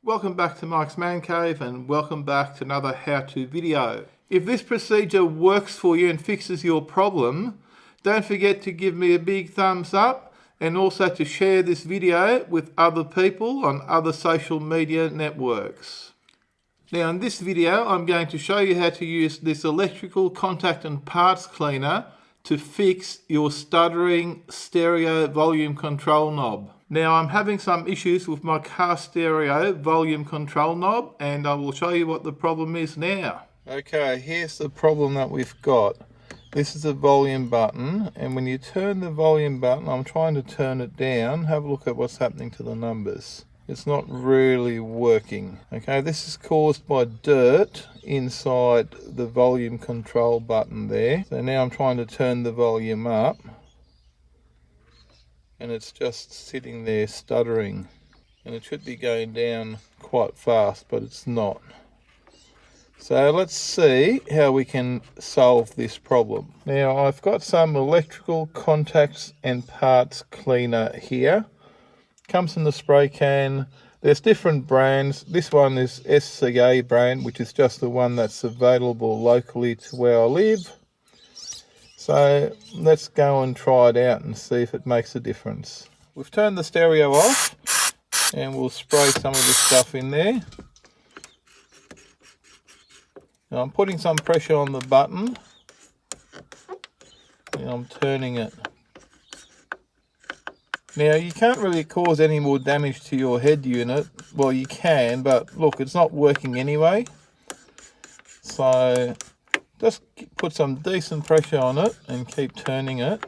Welcome back to Mike's Man Cave and welcome back to another how-to video. If this procedure works for you and fixes your problem, don't forget to give me a big thumbs up and also to share this video with other people on other social media networks. Now in this video I'm going to show you how to use this electrical contact and parts cleaner to fix your stuttering stereo volume control knob. Now I'm having some issues with my car stereo volume control knob and I will show you what the problem is now. Okay, here's the problem that we've got. This is the volume button, and when you turn the volume button, I'm trying to turn it down. Have a look at what's happening to the numbers. It's not really working. Okay, this is caused by dirt inside the volume control button there. So now I'm trying to turn the volume up and it's just sitting there stuttering, and it should be going down quite fast, but it's not. So let's see how we can solve this problem. Now I've got some electrical contacts and parts cleaner here. Comes in the spray can. There's different brands. This one is SCA brand, which is just the one that's available locally to where I live. So let's go and try it out and see if it makes a difference. We've turned the stereo off and we'll spray some of this stuff in there. Now I'm putting some pressure on the button and I'm turning it. Now you can't really cause any more damage to your head unit. Well, you can, but look, it's not working anyway. So just put some decent pressure on it and keep turning it.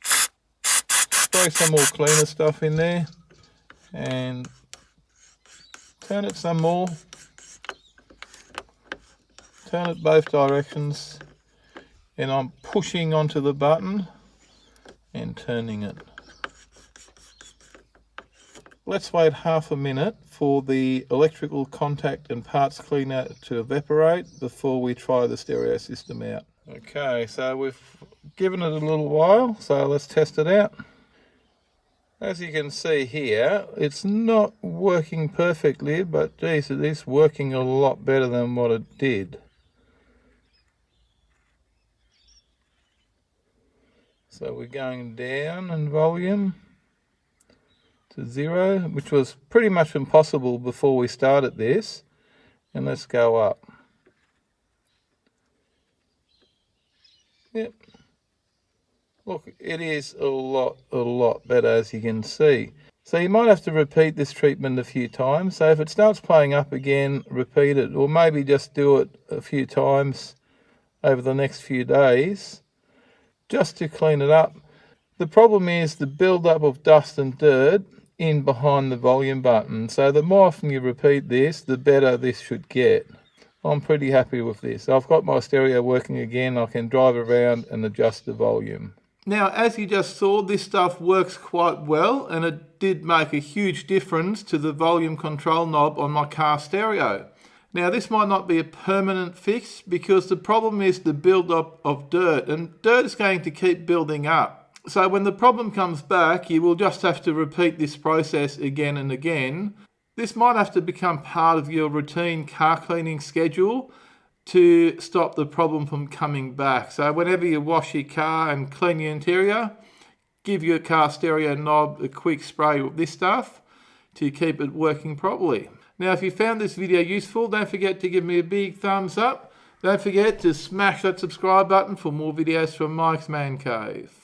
Spray some more cleaner stuff in there and turn it some more. Turn it both directions, and I'm pushing onto the button and turning it. Let's wait half a minute for the electrical contact and parts cleaner to evaporate before we try the stereo system out. Okay, so we've given it a little while, so let's test it out. As you can see here, it's not working perfectly, but geez, it is working a lot better than what it did. So we're going down in volume to 0, which was pretty much impossible before we started this. And let's go up. Yep. Look, it is a lot better, as you can see. So you might have to repeat this treatment a few times. So if it starts playing up again, repeat it, or maybe just do it a few times over the next few days, just to clean it up. The problem is the build-up of dust and dirt in behind the volume button. So the more often you repeat this, the better this should get. I'm pretty happy with this. I've got my stereo working again. I can drive around and adjust the volume. Now, as you just saw, this stuff works quite well, and it did make a huge difference to the volume control knob on my car stereo. Now this might not be a permanent fix because the problem is the build-up of dirt, and dirt is going to keep building up. So when the problem comes back, you will just have to repeat this process again and again. This might have to become part of your routine car cleaning schedule to stop the problem from coming back. So whenever you wash your car and clean your interior, give your car stereo knob a quick spray with this stuff to keep it working properly. Now, if you found this video useful, don't forget to give me a big thumbs up. Don't forget to smash that subscribe button for more videos from Mike's Man Cave.